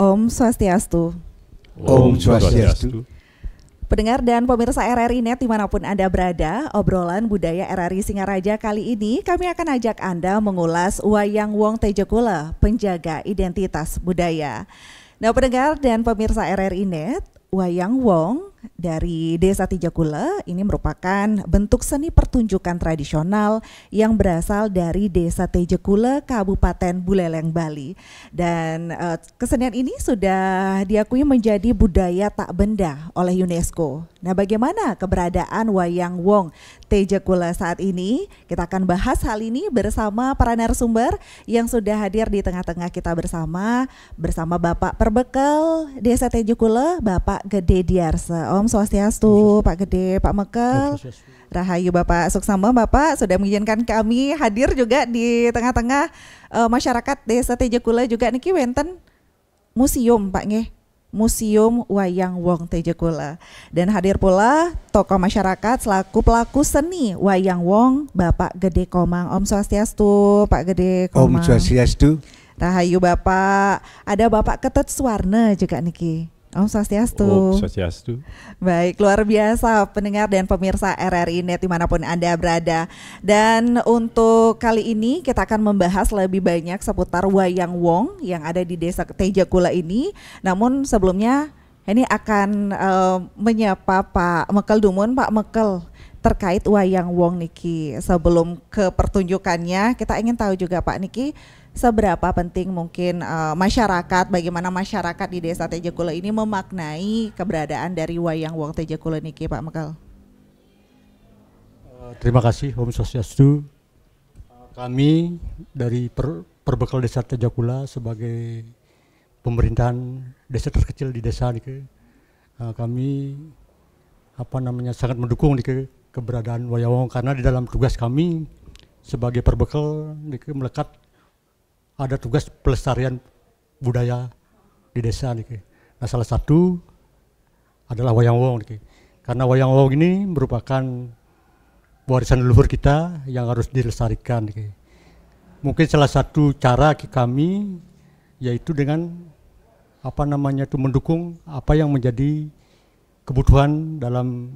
Om Swastiastu. Om Swastiastu. Pendengar dan pemirsa RRI Net dimanapun Anda berada, obrolan budaya RRI Singaraja kali ini kami akan ajak Anda mengulas Wayang Wong Tejekula, penjaga identitas budaya. Nah, pendengar dan pemirsa RRI Net, Wayang Wong dari Desa Tejekula ini merupakan bentuk seni pertunjukan tradisional yang berasal dari Desa Tejekula, Kabupaten Buleleng, Bali. Dan kesenian ini sudah diakui menjadi budaya tak benda oleh UNESCO. Nah, bagaimana keberadaan Wayang Wong Tejekula saat ini? Kita akan bahas hal ini bersama para narasumber yang sudah hadir di tengah-tengah kita bersama Bapak Perbekal Desa Tejekula, Bapak Gede Diarsa. Om Swastiastu, Pak Gede, Pak Mekel. Rahayu Bapak Suksama, Bapak sudah mengizinkan kami hadir juga di tengah-tengah masyarakat Desa Tejekula juga niki wenten museum Pak nggih. Museum Wayang Wong Tejekula. Dan hadir pula tokoh masyarakat selaku pelaku seni Wayang Wong, Bapak Gede Komang. Om Swastiastu, Pak Gede Komang. Om Swastiastu. Rahayu Bapak. Ada Bapak Ketut Suwarna juga niki. Om Swastiastu. Om Swastiastu. Baik, luar biasa pendengar dan pemirsa RRI Net dimanapun Anda berada. Dan untuk kali ini kita akan membahas lebih banyak seputar Wayang Wong yang ada di Desa Tejekula ini. Namun sebelumnya ini akan menyapa Pak Mekel Dumun. Pak Mekel, terkait Wayang Wong niki, sebelum ke pertunjukannya kita ingin tahu juga Pak niki, seberapa penting mungkin masyarakat, bagaimana masyarakat di Desa Tejekula ini memaknai keberadaan dari Wayang Wong Tejekula niki, Pak Mekel. Terima kasih Om Swastiastu. Kami dari Perbekal Desa Tejekula sebagai pemerintahan desa terkecil di desa niki, kami sangat mendukung niki keberadaan Wayang Wong, karena di dalam tugas kami sebagai Perbekal niki melekat ada tugas pelestarian budaya di desa niki. Nah, salah satu adalah Wayang Wong niki. Karena Wayang Wong ini merupakan warisan leluhur kita yang harus dilestarikan niki. Mungkin salah satu cara kami yaitu dengan mendukung apa yang menjadi kebutuhan dalam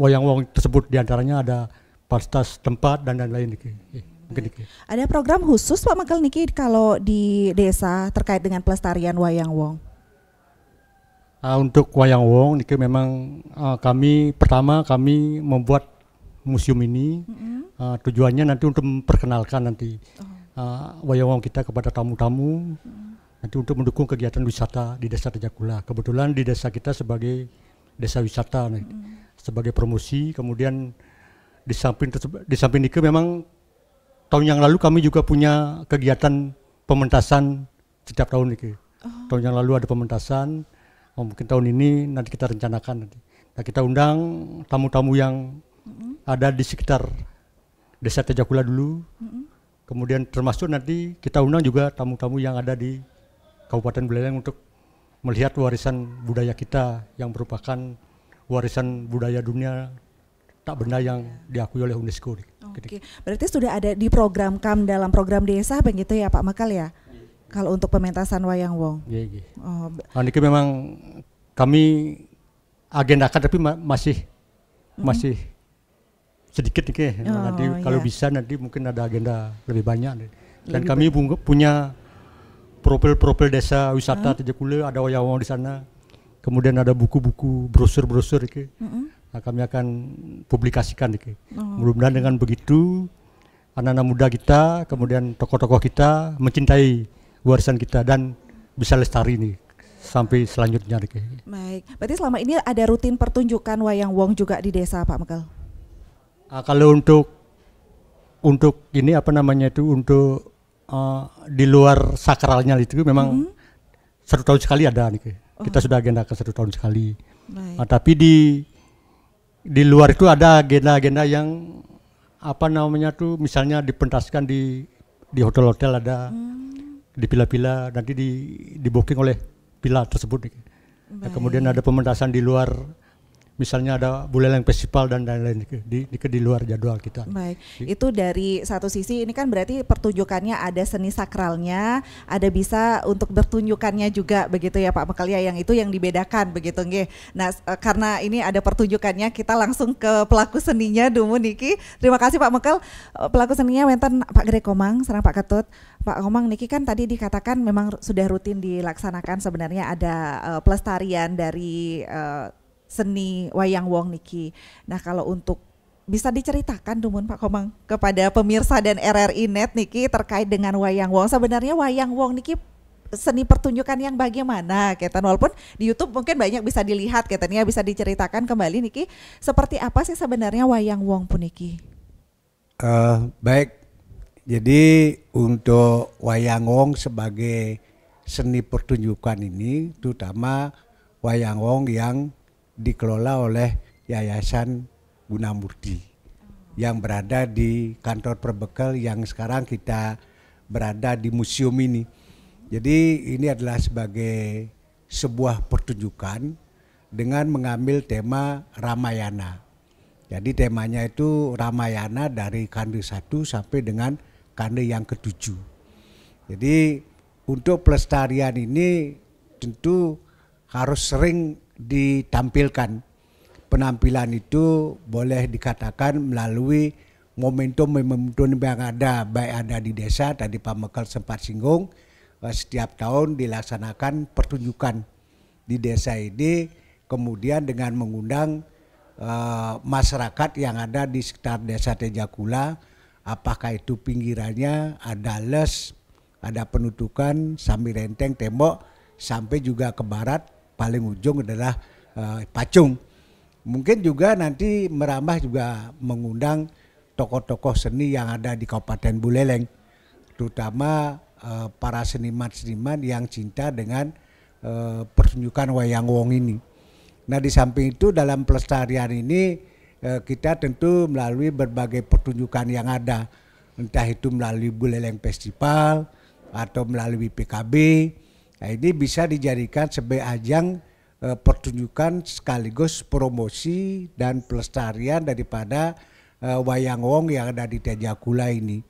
Wayang Wong tersebut, diantaranya ada fasilitas tempat dan lain-lain niki. Ada program khusus Pak Mekel niki kalau di desa terkait dengan pelestarian Wayang Wong? Untuk Wayang Wong niki memang kami membuat museum ini tujuannya nanti untuk memperkenalkan nanti Wayang Wong kita kepada tamu-tamu, nanti untuk mendukung kegiatan wisata di Desa Tejekula. Kebetulan di desa kita sebagai desa wisata sebagai promosi. Kemudian di samping niki memang tahun yang lalu kami juga punya kegiatan pementasan setiap tahun niki. Tahun yang lalu ada pementasan, mungkin tahun ini nanti kita rencanakan nanti. Nah, kita undang tamu-tamu yang ada di sekitar Desa Tejekula dulu. Kemudian termasuk nanti kita undang juga tamu-tamu yang ada di Kabupaten Buleleng untuk melihat warisan budaya kita yang merupakan warisan budaya dunia tak benda yang diakui oleh UNESCO. Oke, berarti sudah ada diprogramkan dalam program desa begitu ya Pak Mekel ya? Kalau untuk pementasan Wayang Wong. Iya. Ini memang kami agendakan tapi masih sedikit nih. Nanti kalau bisa nanti mungkin ada agenda lebih banyak. Dan kami punya profil desa wisata Tejekula, ada Wayang Wong di sana. Kemudian ada buku-buku, brosur-brosur iki. Nah, kami akan publikasikan iki. Mudah-mudahan dengan begitu anak-anak muda kita, kemudian tokoh-tokoh kita mencintai warisan kita dan bisa lestari nih sampai selanjutnya iki. Baik. Berarti selama ini ada rutin pertunjukan Wayang Wong juga di desa Pak Mekel? Kalau untuk ini untuk di luar sakralnya itu memang 1 tahun sekali ada nih. Kita sudah agendakan 1 tahun sekali. Tapi di luar itu ada agenda-agenda yang misalnya dipentaskan di hotel-hotel ada, di villa-villa nanti di booking oleh villa tersebut. Nah, kemudian ada pementasan di luar misalnya ada Buleleng Festival dan lain-lain di luar jadwal kita. Baik, itu dari satu sisi ini kan berarti pertunjukannya ada seni sakralnya, ada bisa untuk bertunjukannya juga begitu ya Pak Mekel ya, yang itu yang dibedakan begitu nggih. Nah, karena ini ada pertunjukannya, kita langsung ke pelaku seninya dulu niki. Terima kasih Pak Mekel. Pelaku seninya wenten Pak Gede Komang, sareng Pak Ketut. Pak Komang niki kan tadi dikatakan memang sudah rutin dilaksanakan, sebenarnya ada pelestarian dari seni wayang wong niki. Nah, kalau untuk bisa diceritakan dumun Pak Komang kepada pemirsa dan RRI Net niki terkait dengan wayang wong. Sebenarnya wayang wong niki seni pertunjukan yang bagaimana ketan, walaupun di YouTube mungkin banyak bisa dilihat ketannya, bisa diceritakan kembali niki seperti apa sih sebenarnya wayang wong puniki? Baik. Jadi untuk wayang wong sebagai seni pertunjukan ini terutama wayang wong yang dikelola oleh Yayasan Gunamurti yang berada di kantor Perbekel yang sekarang kita berada di museum ini. Jadi ini adalah sebagai sebuah pertunjukan dengan mengambil tema Ramayana. Jadi temanya itu Ramayana dari kande 1 sampai dengan kande yang ke-7. Jadi untuk pelestarian ini tentu harus sering ditampilkan. Penampilan itu boleh dikatakan melalui momentum yang ada, baik ada di desa, tadi Pak Mekel sempat singgung, setiap tahun dilaksanakan pertunjukan di desa ini, kemudian dengan mengundang masyarakat yang ada di sekitar desa Tejakula, apakah itu pinggirannya ada les, ada penutukan, sambil renteng tembok, sampai juga ke barat, paling ujung adalah pacung. Mungkin juga nanti merambah juga mengundang tokoh-tokoh seni yang ada di Kabupaten Buleleng, terutama para seniman-seniman yang cinta dengan pertunjukan wayang wong ini. Nah, di samping itu dalam pelestarian ini kita tentu melalui berbagai pertunjukan yang ada, entah itu melalui Buleleng Festival atau melalui PKB. Nah, ini bisa dijadikan sebagai ajang pertunjukan sekaligus promosi dan pelestarian daripada wayang wong yang ada di Tejakula ini.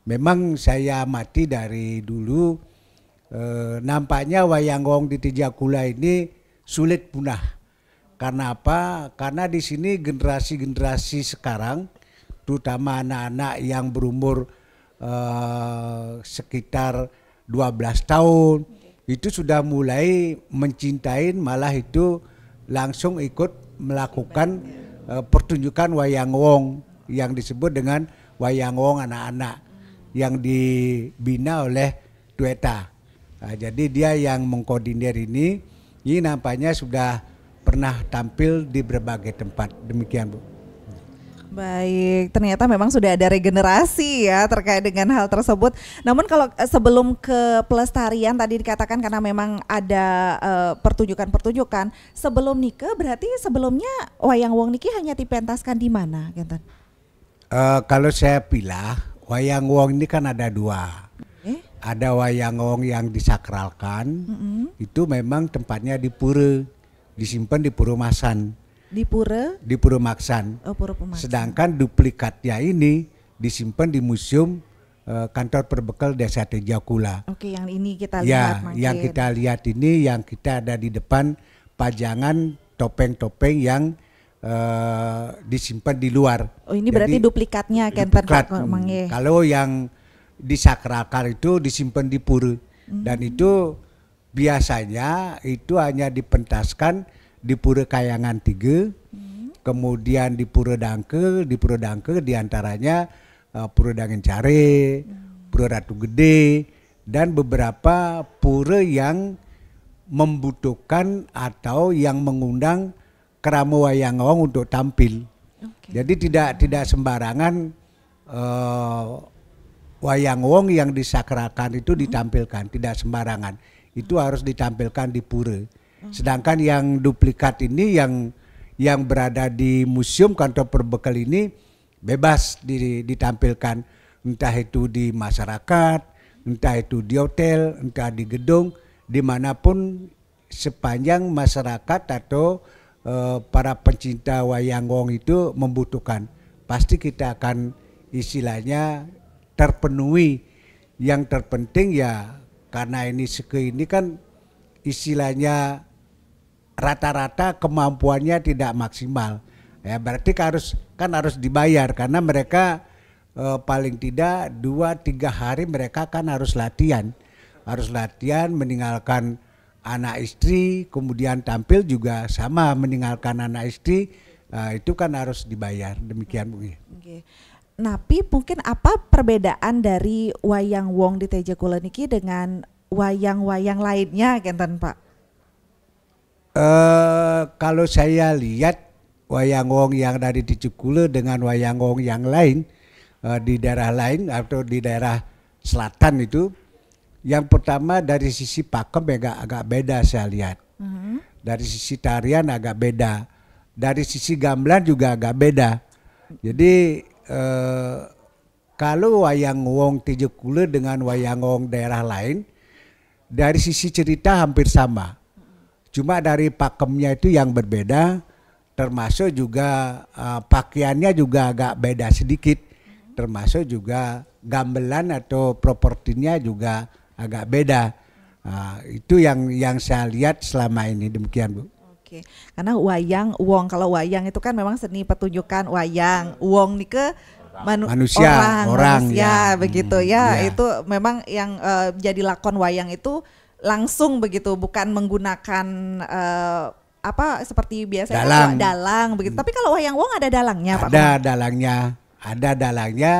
Memang saya amati dari dulu nampaknya wayang wong di Tejakula ini sulit punah. Karena apa? Karena di sini generasi-generasi sekarang, terutama anak-anak yang berumur sekitar 12 tahun, itu sudah mulai mencintai, malah itu langsung ikut melakukan pertunjukan wayang wong yang disebut dengan wayang wong anak-anak yang dibina oleh Tueta. Nah, jadi dia yang mengkoordinir ini nampaknya sudah pernah tampil di berbagai tempat. Demikian, Bu. Baik, ternyata memang sudah ada regenerasi ya terkait dengan hal tersebut. Namun kalau sebelum ke pelestarian tadi dikatakan karena memang ada pertunjukan-pertunjukan sebelum nikah, berarti sebelumnya wayang wong niki hanya dipentaskan di mana, Genten? Kalau saya pilih wayang wong ini kan ada dua. Ada wayang wong yang disakralkan, itu memang tempatnya di pura, disimpan di Pura Masan. Di Pura Maksan. Oh, Pura Pemaksan. Sedangkan duplikatnya ini disimpan di museum kantor Perbekel Desa Tejakula. Oke, yang ini kita lihat. Ya, yang kita lihat ini yang kita ada di depan pajangan topeng-topeng yang disimpan di luar. Oh, ini berarti duplikatnya Kenten Pak Mangge. Kalau yang disakralkan itu disimpan di pura. Dan itu biasanya itu hanya dipentaskan di Pura Kayangan 3, kemudian di Pura Dangke diantaranya Pura Dangencare, Pura Ratu Gede, dan beberapa pura yang membutuhkan atau yang mengundang kerama wayang wong untuk tampil. Jadi tidak sembarangan wayang wong yang disakralkan itu ditampilkan, tidak sembarangan. Itu harus ditampilkan di pura. Sedangkan yang duplikat ini yang berada di museum kantor Perbekel ini bebas ditampilkan, entah itu di masyarakat, entah itu di hotel, entah di gedung, dimanapun sepanjang masyarakat atau para pencinta wayang wong itu membutuhkan. Pasti kita akan istilahnya terpenuhi. Yang terpenting ya karena ini seke ini kan istilahnya rata-rata kemampuannya tidak maksimal. Ya berarti harus dibayar karena mereka paling tidak 2-3 hari mereka kan harus latihan meninggalkan anak istri, kemudian tampil juga sama meninggalkan anak istri, itu kan harus dibayar, demikian Bu. Oke. Napi mungkin apa perbedaan dari wayang wong di Teja Kula niki dengan wayang-wayang lainnya kenten Pak? Kalau saya lihat wayang wong yang dari Teja Kula dengan wayang wong yang lain di daerah lain atau di daerah selatan itu, yang pertama dari sisi pakem agak beda saya lihat. Dari sisi tarian agak beda, dari sisi gamelan juga agak beda. Jadi kalau wayang wong Teja Kula dengan wayang wong daerah lain dari sisi cerita hampir sama, cuma dari pakemnya itu yang berbeda. Termasuk juga pakaiannya juga agak beda sedikit, termasuk juga gamelan atau propertinya juga agak beda. Itu yang saya lihat selama ini, demikian Bu. Oke, karena wayang wong, kalau wayang itu kan memang seni pertunjukan wayang, wong nih ke manusia ya. Begitu ya. Ya. Itu memang yang jadi lakon wayang itu langsung begitu, bukan menggunakan seperti biasanya dalang begitu. Tapi kalau wayang wong ada dalangnya Pak? Ada dalangnya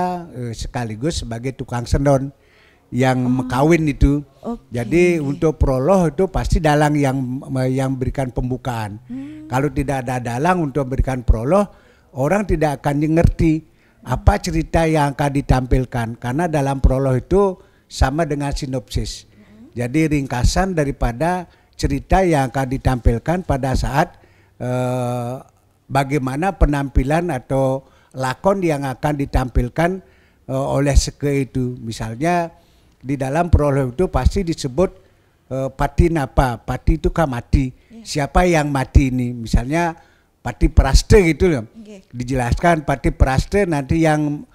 sekaligus sebagai tukang sendon yang mekawin itu. Jadi untuk proloh itu pasti dalang yang berikan pembukaan. Kalau tidak ada dalang untuk berikan proloh, orang tidak akan mengerti apa cerita yang akan ditampilkan, karena dalam proloh itu sama dengan sinopsis. Jadi ringkasan daripada cerita yang akan ditampilkan pada saat bagaimana penampilan atau lakon yang akan ditampilkan oleh seke itu. Misalnya di dalam prolog itu pasti disebut pati napa, pati itu kan mati. Siapa yang mati ini? Misalnya pati praste gitu loh. Dijelaskan pati praste, nanti yang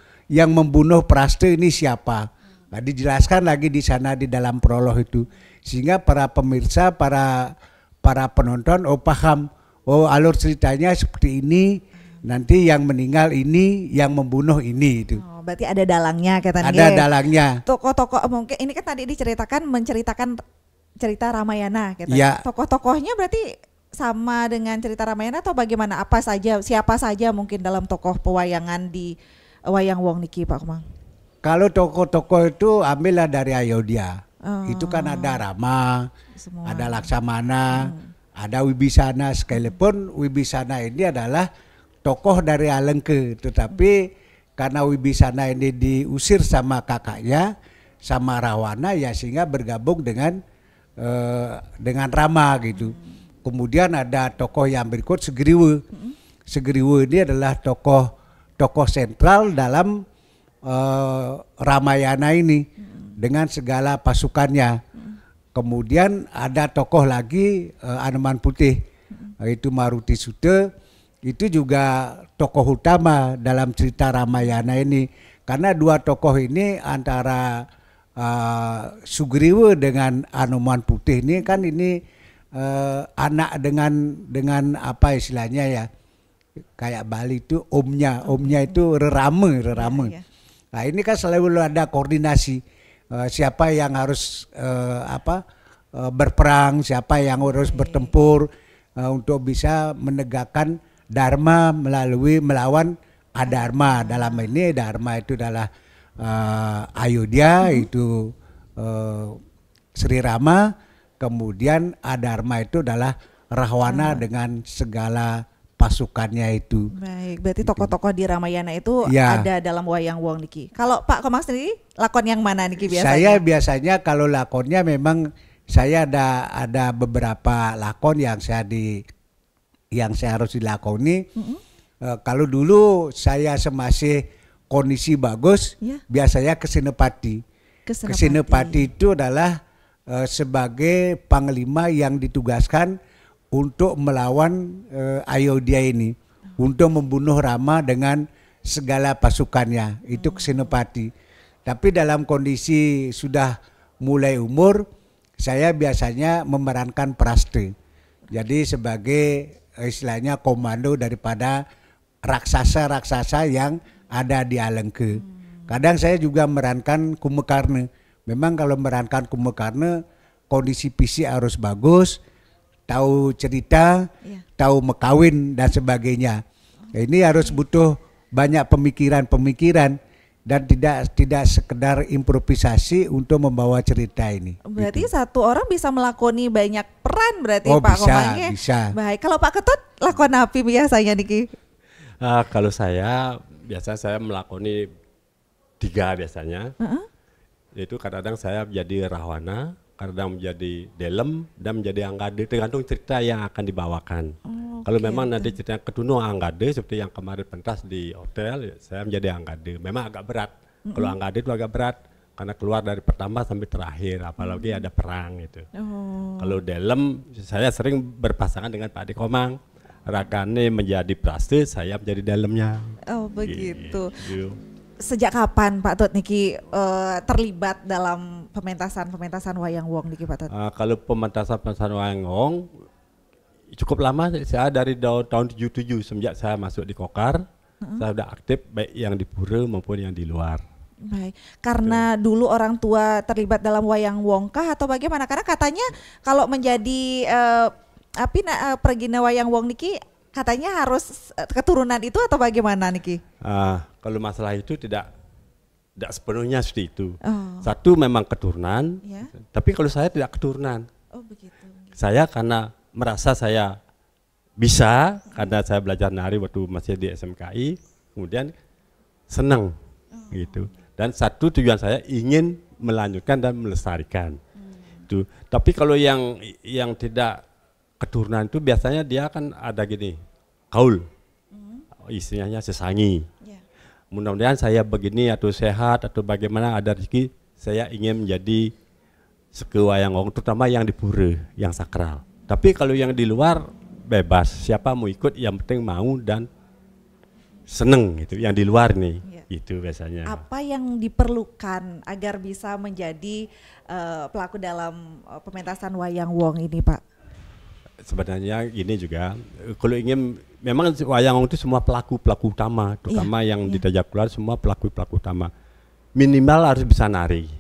membunuh praste ini siapa? Nah, dijelaskan lagi di sana di dalam prolog itu, sehingga para pemirsa, para penonton paham, alur ceritanya seperti ini, nanti yang meninggal ini, yang membunuh ini itu. Berarti ada dalangnya katanya. Ada dalangnya. Tokoh-tokoh mungkin ini kan tadi menceritakan cerita Ramayana katanya. Ya. Tokoh-tokohnya berarti sama dengan cerita Ramayana atau bagaimana? Siapa saja mungkin dalam tokoh pewayangan di wayang wong niki Pak Komang? Kalau tokoh-tokoh itu ambillah dari Ayodhya. Itu kan ada Rama, ada Laksamana, ada Wibisana. Sekalipun Wibisana ini adalah tokoh dari Alengke, tetapi karena Wibisana ini diusir sama kakaknya, sama Rawana, ya sehingga bergabung dengan Rama gitu. Kemudian ada tokoh yang berikut Segriwa. Segriwa ini adalah tokoh sentral dalam Ramayana ini dengan segala pasukannya. Kemudian ada tokoh lagi Anoman Putih, itu Maruti Sute. Itu juga tokoh utama dalam cerita Ramayana ini, karena dua tokoh ini antara Sugriwa dengan Anoman Putih ini kan ini anak dengan apa istilahnya ya, kayak Bali itu omnya itu rerame. Ya. Nah ini kan selalu ada koordinasi siapa yang harus berperang, siapa yang harus bertempur untuk bisa menegakkan Dharma melawan adharma. Dalam ini Dharma itu adalah Ayodhya, itu Sri Rama, kemudian adharma itu adalah Rahwana dengan segala pasukannya itu. Baik, berarti tokoh-tokoh di Ramayana itu ada dalam wayang wong niki. Kalau Pak Komang sendiri lakon yang mana niki biasanya? Saya biasanya kalau lakonnya memang saya ada beberapa lakon yang saya harus dilakoni. Kalau dulu saya masih kondisi bagus, biasanya ke Senopati. Senopati itu adalah sebagai panglima yang ditugaskan untuk melawan Ayodhya ini, untuk membunuh Rama dengan segala pasukannya, itu ke Senopati. Tapi dalam kondisi sudah mulai umur, saya biasanya memerankan Praste. Jadi sebagai istilahnya komando daripada raksasa-raksasa yang ada di Alengke. Kadang saya juga memerankan Kumbhakarna. Memang kalau memerankan Kumbhakarna, kondisi fisik harus bagus, tahu cerita, tahu mekawin dan sebagainya. Ini harus butuh banyak pemikiran-pemikiran dan tidak sekedar improvisasi untuk membawa cerita ini. Berarti satu orang bisa melakoni banyak peran berarti Oh, Pak bisa, Komangnya. bisa. Baik, kalau Pak Ketut lakon apa biasanya Niki? Kalau saya biasa saya melakoni 3 biasanya. Yaitu kadang-kadang saya menjadi Rahwana, kadang menjadi Delem, dan menjadi Anggade, tergantung cerita yang akan dibawakan. Kalau memang nanti cerita Ketuno Anggade seperti yang kemarin pentas di hotel, saya menjadi Anggade. Memang agak berat. Kalau Anggade itu agak berat karena keluar dari pertama sampai terakhir, apalagi ada perang itu. Kalau Delem saya sering berpasangan dengan Pak Dekomang. Rakane menjadi Praste, saya menjadi Delemnya. Oh begitu. Gitu. Sejak kapan Pak Tut Niki terlibat dalam pementasan wayang wong Niki Pak Tut? Kalau pementasan wayang wong cukup lama, saya dari tahun 77 semenjak saya masuk di Kokar, saya sudah aktif baik yang di pura maupun yang di luar. Baik, karena dulu orang tua terlibat dalam wayang wong kah atau bagaimana? Karena katanya kalau menjadi pergina wayang wong Niki katanya harus keturunan itu atau bagaimana Niki? Kalau masalah itu tidak sepenuhnya seperti itu. Satu memang keturunan, tapi kalau saya tidak keturunan. Oh begitu. Saya karena merasa saya bisa, karena saya belajar nari waktu masih di SMKI, kemudian senang gitu. Dan satu tujuan saya ingin melanjutkan dan melestarikan. Itu. Tapi kalau yang tidak keturunan itu biasanya dia kan ada gini, kaul, istilahnya sesangi. Mudah-mudahan saya begini atau sehat atau bagaimana ada rezeki, saya ingin menjadi sekewayang wong, terutama yang di pura, yang sakral. Tapi kalau yang di luar bebas, siapa mau ikut, yang penting mau dan seneng gitu. Yang di luar nih, itu biasanya. Apa yang diperlukan agar bisa menjadi pelaku dalam pementasan wayang wong ini Pak? Sebenarnya ini juga, kalau ingin, memang wayang wong itu semua pelaku utama, terutama yang di Tejakula semua pelaku utama. Minimal harus bisa nari.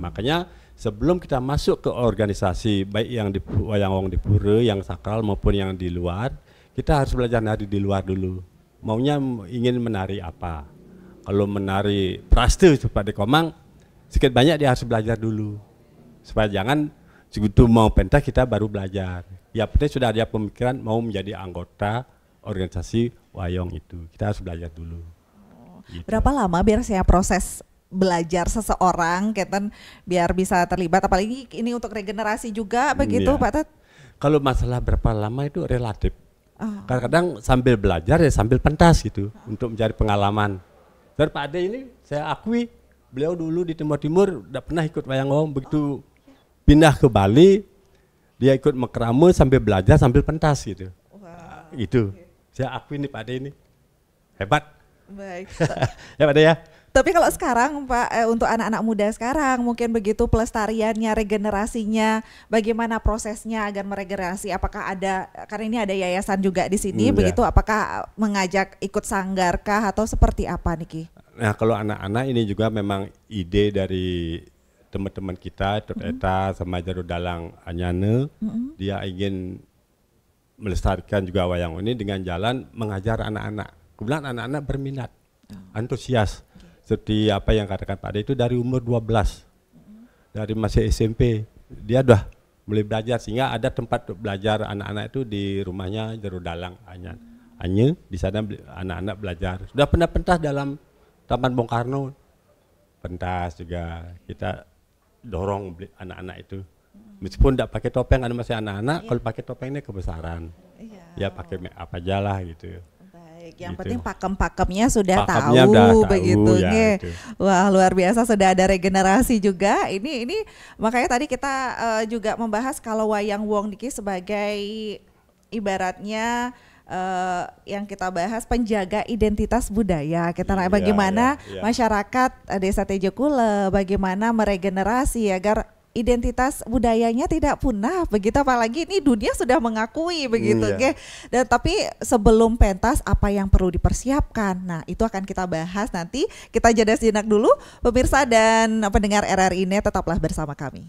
Makanya sebelum kita masuk ke organisasi, baik yang di wayang wong di pura, yang sakral maupun yang di luar, kita harus belajar nari di luar dulu. Maunya ingin menari apa? Kalau menari Praste Pak Dekomang, sedikit banyak dia harus belajar dulu. Supaya jangan segitu mau pentas kita baru belajar. Ya penting sudah ada pemikiran mau menjadi anggota organisasi wayang itu. Kita harus belajar dulu. Gitu. Berapa lama biasanya proses belajar seseorang Keten biar bisa terlibat, apalagi ini untuk regenerasi juga begitu Pak Tet? Kalau masalah berapa lama itu relatif. Kadang-kadang sambil belajar ya sambil pentas gitu untuk mencari pengalaman. Dan Pak Ade ini saya akui beliau dulu di Timur Timur udah pernah ikut wayang wong, begitu pindah ke Bali dia ikut mekrame sambil belajar sambil pentas gitu. Itu saya akui nih Pak Ade ini hebat. Baik. Ya Pak Ade ya. Tapi kalau sekarang Pak, untuk anak-anak muda sekarang mungkin begitu pelestariannya, regenerasinya, bagaimana prosesnya agar meregenerasi? Apakah ada, karena ini ada yayasan juga di sini, begitu? Apakah mengajak ikut sanggar kah atau seperti apa Niki? Nah kalau anak-anak ini juga memang ide dari teman-teman kita, Eta sama Jaro Dalang Anyane, dia ingin melestarikan juga wayang ini dengan jalan mengajar anak-anak. Kebetulan anak-anak berminat, antusias. Seperti apa yang katakan Pak Ade itu dari umur 12, dari masih SMP, dia udah mulai belajar sehingga ada tempat belajar anak-anak itu di rumahnya Jero Dalang Anye, di sana anak-anak belajar. Sudah pernah pentas dalam Taman Bung Karno, pentas juga kita dorong anak-anak itu. Meskipun tidak pakai topeng, ada masih anak-anak, kalau pakai topengnya kebesaran, ya pakai apa aja lah gitu. Yang gitu. penting pakem-pakemnya sudah Pakemnya tahu tahu, begitu ya, Wah luar biasa, sudah ada regenerasi juga. Ini makanya tadi kita juga membahas kalau wayang wong Niki sebagai ibaratnya yang kita bahas penjaga identitas budaya. Kita bagaimana masyarakat Desa Tejakula, bagaimana meregenerasi agar identitas budayanya tidak punah begitu, apalagi ini dunia sudah mengakui begitu, Dan tapi sebelum pentas apa yang perlu dipersiapkan? Nah, itu akan kita bahas nanti. Kita jeda sejenak dulu, pemirsa dan pendengar RRI Net, tetaplah bersama kami.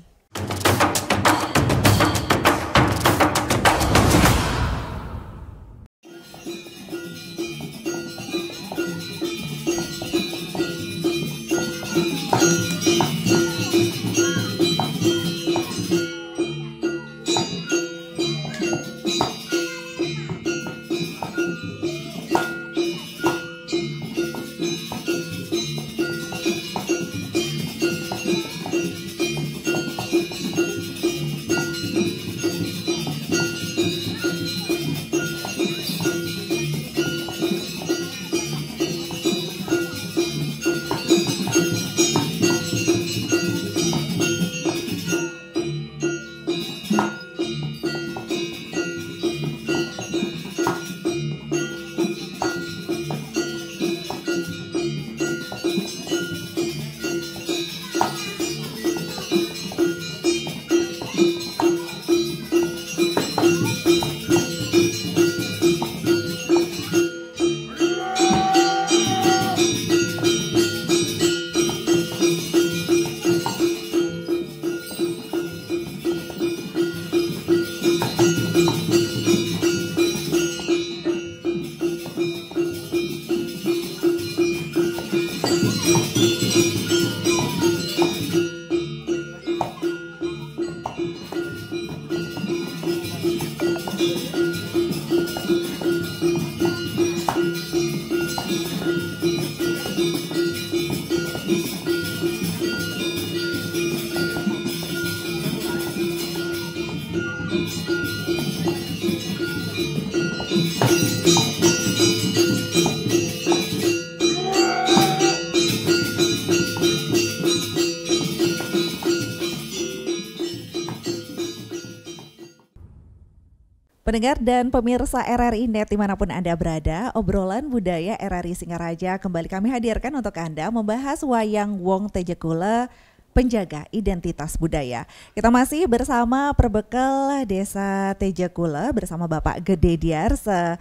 Pendengar dan pemirsa RRI Net dimanapun Anda berada, obrolan budaya RRI Singaraja kembali kami hadirkan untuk Anda membahas Wayang Wong Tejakula, penjaga identitas budaya. Kita masih bersama Perbekal Desa Tejakula bersama Bapak Gede Diarse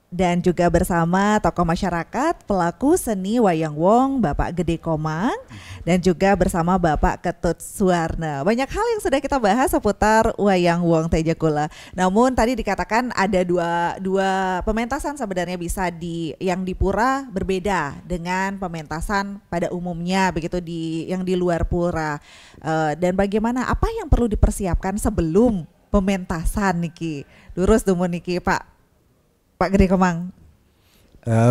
dan juga bersama tokoh masyarakat, pelaku seni Wayang Wong, Bapak Gede Komang, dan juga bersama Bapak Ketut Suwarna. Banyak hal yang sudah kita bahas seputar Wayang Wong Tejakula. Namun tadi dikatakan ada dua pementasan sebenarnya bisa yang di pura berbeda dengan pementasan pada umumnya begitu yang di luar pura. Dan bagaimana apa yang perlu dipersiapkan sebelum pementasan niki? Lurus dulu niki Pak Gede Komang.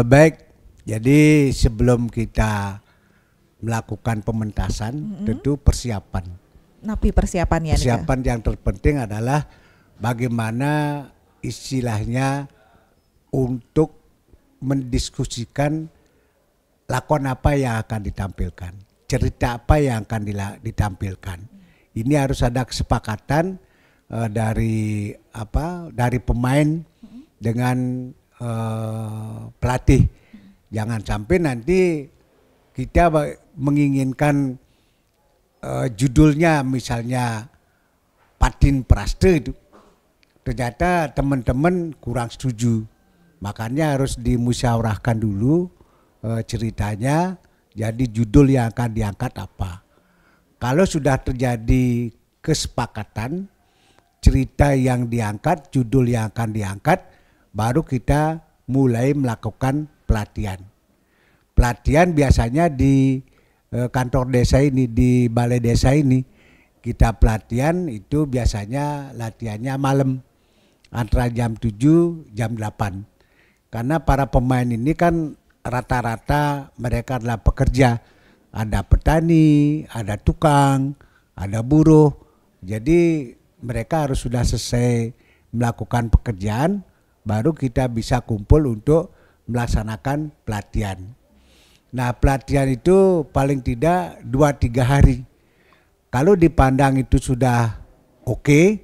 Baik, jadi sebelum kita melakukan pementasan, tentu persiapan. Napi persiapannya. Persiapan yang terpenting adalah bagaimana istilahnya untuk mendiskusikan lakon apa yang akan ditampilkan, cerita apa yang akan ditampilkan. Ini harus ada kesepakatan dari pemain dengan pelatih. Jangan sampai nanti kita menginginkan judulnya misalnya Patin Praste itu, ternyata teman-teman kurang setuju. Makanya harus dimusyawarahkan dulu ceritanya, jadi judul yang akan diangkat apa. Kalau sudah terjadi kesepakatan cerita yang diangkat, judul yang akan diangkat, baru kita mulai melakukan pelatihan. Pelatihan biasanya di kantor desa ini, di balai desa ini, kita pelatihan itu biasanya latihannya malam antara jam 7 jam 8. Karena para pemain ini kan rata-rata mereka adalah pekerja. Ada petani, ada tukang, ada buruh. Jadi mereka harus sudah selesai melakukan pekerjaan, baru kita bisa kumpul untuk melaksanakan pelatihan. Nah, pelatihan itu paling tidak 2-3 hari. Kalau dipandang itu sudah oke,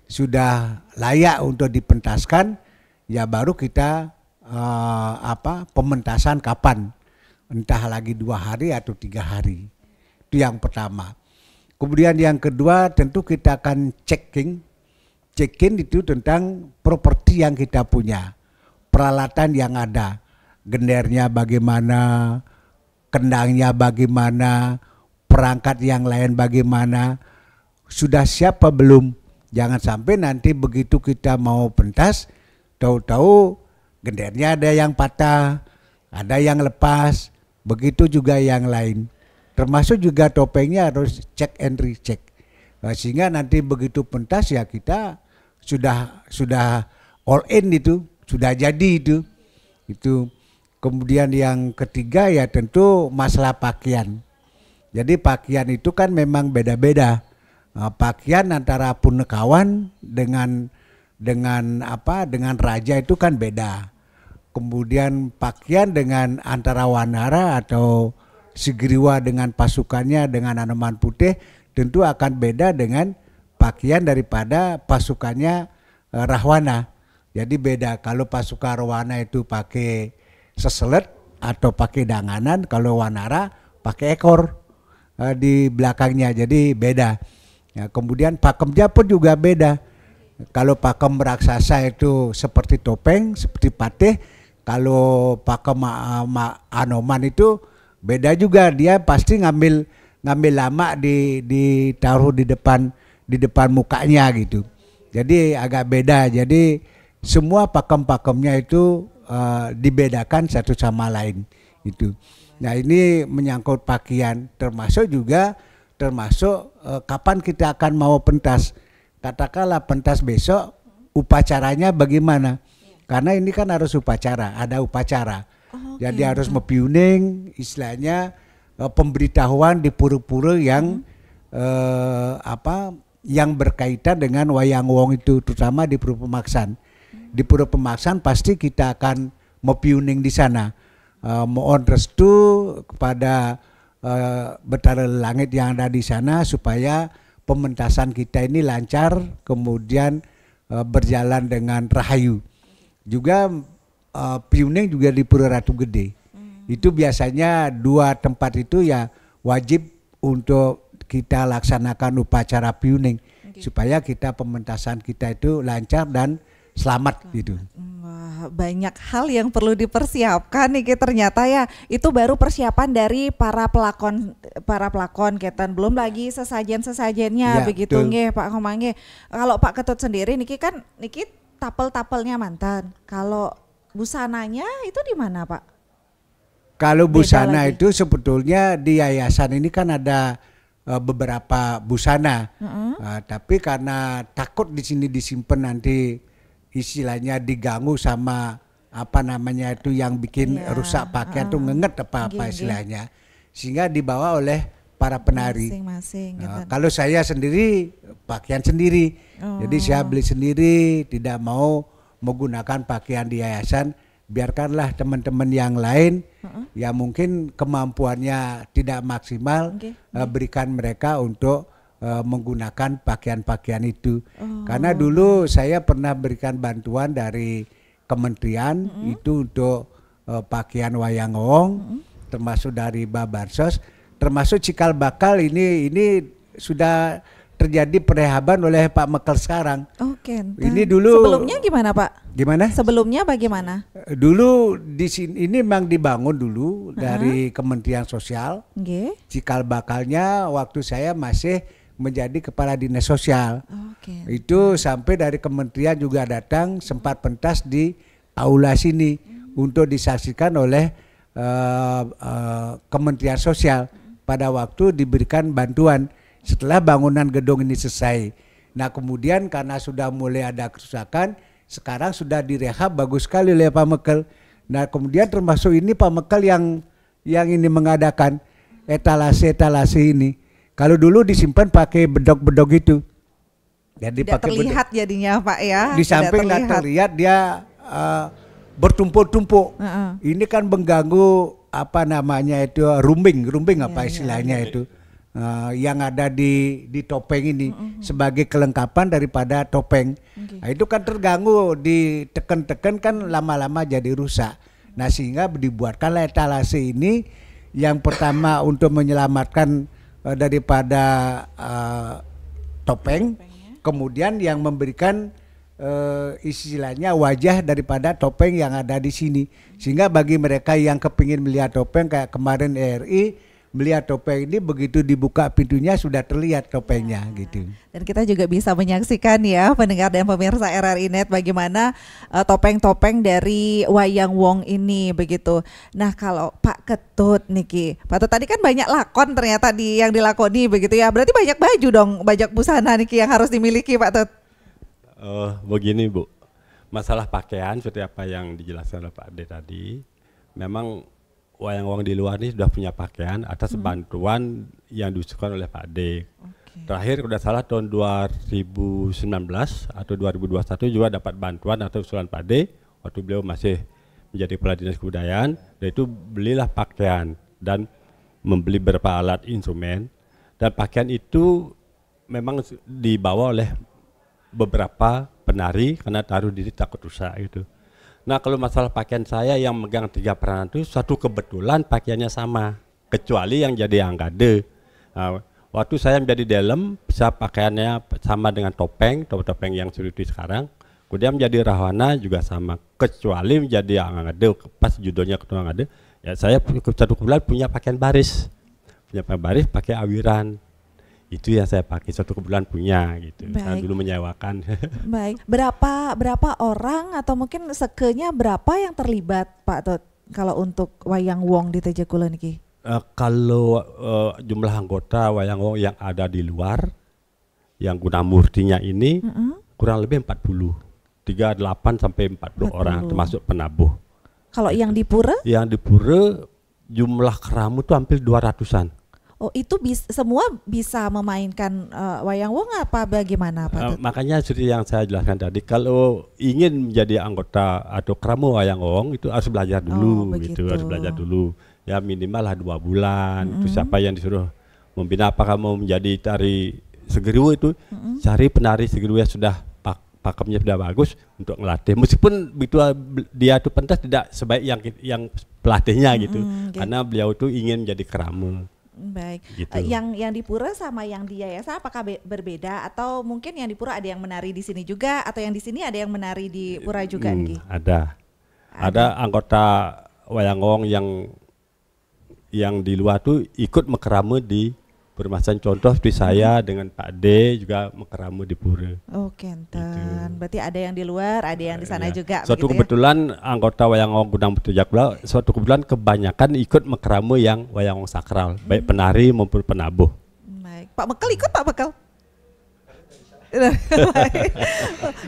sudah layak untuk dipentaskan, ya baru kita pementasan kapan, entah lagi 2 hari atau 3 hari. Itu yang pertama. Kemudian yang kedua tentu kita akan checking itu tentang properti yang kita punya, peralatan yang ada, gendernya bagaimana, kendangnya bagaimana, perangkat yang lain bagaimana, sudah siap apa belum. Jangan sampai nanti begitu kita mau pentas, tahu-tahu gendernya ada yang patah, ada yang lepas, begitu juga yang lain. Termasuk juga topengnya harus check and recheck. Sehingga nanti begitu pentas ya kita sudah all in itu, sudah jadi itu. Kemudian yang ketiga ya tentu masalah pakaian. Jadi pakaian itu kan memang beda-beda. Pakaian antara punekawan dengan raja itu kan beda. Kemudian pakaian dengan antara wanara atau Sigriwa dengan pasukannya dengan Anoman Putih tentu akan beda dengan pakaian daripada pasukannya Rahwana. Jadi beda, kalau pasukan Rahwana itu pakai seselet atau pakai danganan, kalau wanara pakai ekor di belakangnya, jadi beda. Ya, kemudian pakemnya pun juga beda. Kalau pakem raksasa itu seperti topeng, seperti patih. Kalau pakem Anoman itu beda juga, dia pasti ngambil lama ditaruh di depan mukanya gitu. Jadi agak beda. Jadi semua pakem-pakemnya itu dibedakan satu sama lain itu. Nah ini menyangkut pakaian, termasuk kapan kita akan mau pentas. Katakanlah pentas besok, upacaranya bagaimana? Karena ini kan harus upacara, ada upacara. Jadi harus mepiuning, istilahnya pemberitahuan di pura-pura yang yang berkaitan dengan wayang wong itu, terutama di Pura Pemaksan. Di Pura Pemaksan pasti kita akan mepiuning di sana. Mohon restu kepada Betara Langit yang ada di sana supaya pementasan kita ini lancar, kemudian berjalan dengan rahayu. Juga piuning juga di Pura Ratu Gede. Itu biasanya 2 tempat itu ya wajib untuk kita laksanakan upacara piuning supaya kita pementasan kita itu lancar dan selamat gitu. Wah, banyak hal yang perlu dipersiapkan nih ternyata ya. Itu baru persiapan dari para pelakon Ketan, belum lagi sesajen-sesajennya ya, begitu nggih Pak Komang nggih. Kalau Pak Ketut sendiri niki tapel-tapelnya mantan. Kalau busananya itu di mana Pak? Kalau busana itu sebetulnya di yayasan ini kan ada beberapa busana, tapi karena takut di sini disimpan nanti istilahnya diganggu sama apa namanya itu yang bikin rusak pakaian tuh ngenget apa istilahnya, sehingga dibawa oleh para penari. Masing-masing, kalau saya sendiri pakaian sendiri, jadi saya beli sendiri, tidak mau menggunakan pakaian di yayasan. Biarkanlah teman-teman yang lain yang mungkin kemampuannya tidak maksimal, berikan mereka untuk menggunakan pakaian-pakaian itu. Karena dulu saya pernah berikan bantuan dari kementerian itu untuk pakaian wayang wong, termasuk dari Babansos, termasuk cikal bakal ini sudah terjadi perehaban oleh Pak Mekel sekarang. Oke. Ini dulu. Sebelumnya gimana Pak? Gimana? Sebelumnya bagaimana? Dulu di sini ini memang dibangun dulu dari Kementerian Sosial. Cikal bakalnya waktu saya masih menjadi kepala dinas sosial. Itu sampai dari kementerian juga datang sempat pentas di aula sini untuk disaksikan oleh Kementerian Sosial. Pada waktu diberikan bantuan setelah bangunan gedung ini selesai. Nah kemudian karena sudah mulai ada kerusakan, sekarang sudah direhab bagus sekali oleh Pak Mekel. Nah kemudian termasuk ini Pak Mekel yang ini mengadakan etalase ini. Kalau dulu disimpan pakai bedog-bedog itu. Jadi tidak pakai terlihat bedog. Jadinya Pak ya. Di samping nggak terlihat dia bertumpuk-tumpuk. Ini kan mengganggu apa namanya itu rumbing apa istilahnya itu. yang ada di topeng ini sebagai kelengkapan daripada topeng. Nah, itu kan terganggu, diteken-teken kan lama-lama jadi rusak. Nah, sehingga dibuatkanlah etalase ini yang pertama untuk menyelamatkan daripada topeng, kemudian yang memberikan istilahnya wajah daripada topeng yang ada di sini, sehingga bagi mereka yang kepingin melihat topeng kayak kemarin RRI melihat topeng ini, begitu dibuka pintunya sudah terlihat topengnya gitu. Dan kita juga bisa menyaksikan ya pendengar dan pemirsa RRI Net bagaimana topeng-topeng dari Wayang Wong ini begitu. Nah kalau Pak Ketut Niki, Pak Ketut tadi kan banyak lakon ternyata yang dilakoni begitu ya. Berarti banyak baju dong, banyak busana Niki yang harus dimiliki Pak Ketut. Begini Bu, masalah pakaian seperti apa yang dijelaskan oleh Pak Ade tadi, memang Wayang Wong di luar ini sudah punya pakaian atas bantuan yang diusulkan oleh Pak Ade. Terakhir sudah salah tahun 2019 atau 2021 juga dapat bantuan atau usulan Pak Ade waktu beliau masih menjadi Kepala Dinas Kebudayaan, yaitu belilah pakaian dan membeli beberapa alat instrumen, dan pakaian itu memang dibawa oleh beberapa penari karena taruh diri takut rusak gitu. Nah kalau masalah pakaian saya yang megang 3 peranan itu satu kebetulan pakaiannya sama, kecuali yang jadi anggade. Nah, waktu saya menjadi dalam bisa pakaiannya sama dengan topeng yang sudah sekarang. Kemudian menjadi rahwana juga sama, kecuali menjadi anggade pas judulnya ketua anggade. Ya saya satu kebetulan punya pakaian baris, pakai awiran. Itu yang saya pakai, satu kebetulan punya gitu. Baik. Saya dulu menyewakan. Baik, berapa orang atau mungkin sekenya berapa yang terlibat Pak Tut kalau untuk Wayang Wong di Teja Kulon niki? Kalau jumlah anggota Wayang Wong yang ada di luar, yang gunamurtinya ini kurang lebih 38 sampai 40 orang, termasuk penabuh. Kalau yang di Pura? Yang di Pura jumlah keramu itu hampir 200-an. Oh itu semua bisa memainkan Wayang Wong apa bagaimana Pak? Makanya seperti yang saya jelaskan tadi, kalau ingin menjadi anggota atau keramu Wayang Wong itu harus belajar dulu gitu, harus belajar dulu. Ya minimal lah 2 bulan. Itu siapa yang disuruh membina, apakah mau menjadi tari segeriu itu, cari penari segeriu yang sudah pakemnya sudah bagus untuk ngelatih. Meskipun begitu dia itu pentas tidak sebaik yang pelatihnya gitu. Karena beliau itu ingin menjadi keramu. Baik, gitu. Yang di Pura sama yang di Yayasan apakah berbeda, atau mungkin yang di Pura ada yang menari di sini juga, atau yang di sini ada yang menari di Pura juga? Ada anggota Wayang Wong yang di luar tuh ikut mekeramu di Permasalahan, contoh seperti saya dengan Pak D juga mekeramu di Pura. Oh kenten, berarti ada yang di luar, ada yang di sana juga. Suatu kebetulan anggota Wayang Wong Gunung Putri Jakbla, suatu kebetulan kebanyakan ikut mekeramu yang Wayang Wong sakral, baik penari maupun penabuh. Baik, Pak Mekel ikut Pak Mekel?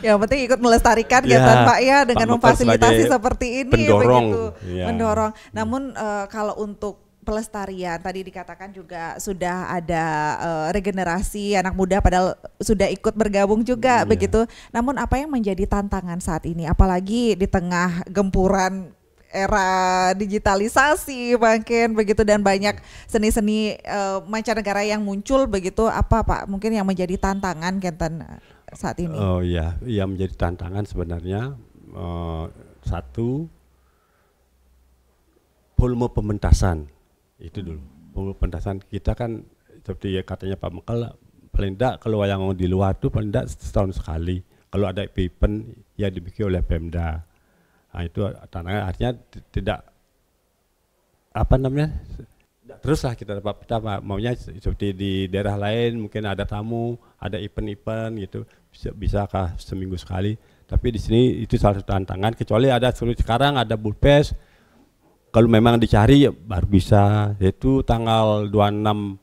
Yang penting ikut melestarikan ya, Pak ya, dengan memfasilitasi seperti ini pendorong, begitu, mendorong. Namun kalau untuk pelestarian tadi dikatakan juga sudah ada regenerasi anak muda padahal sudah ikut bergabung juga begitu. Namun apa yang menjadi tantangan saat ini, apalagi di tengah gempuran era digitalisasi makin begitu dan banyak seni-seni mancanegara yang muncul begitu, apa Pak mungkin yang menjadi tantangan Kenten saat ini? Oh iya, yang menjadi tantangan sebenarnya satu, volume pementasan. Itu dulu, pementasan kita kan seperti katanya Pak Mekel, paling tidak kalau Wayang Wong di luar itu paling tidak setahun sekali. Kalau ada event ya dibikin oleh Pemda. Nah itu tantangan, artinya tidak teruslah kita maunya seperti di daerah lain mungkin ada tamu, ada event gitu, bisakah seminggu sekali. Tapi di sini itu salah satu tantangan, kecuali ada sekarang ada Bulpes. Kalau memang dicari baru bisa, yaitu tanggal 26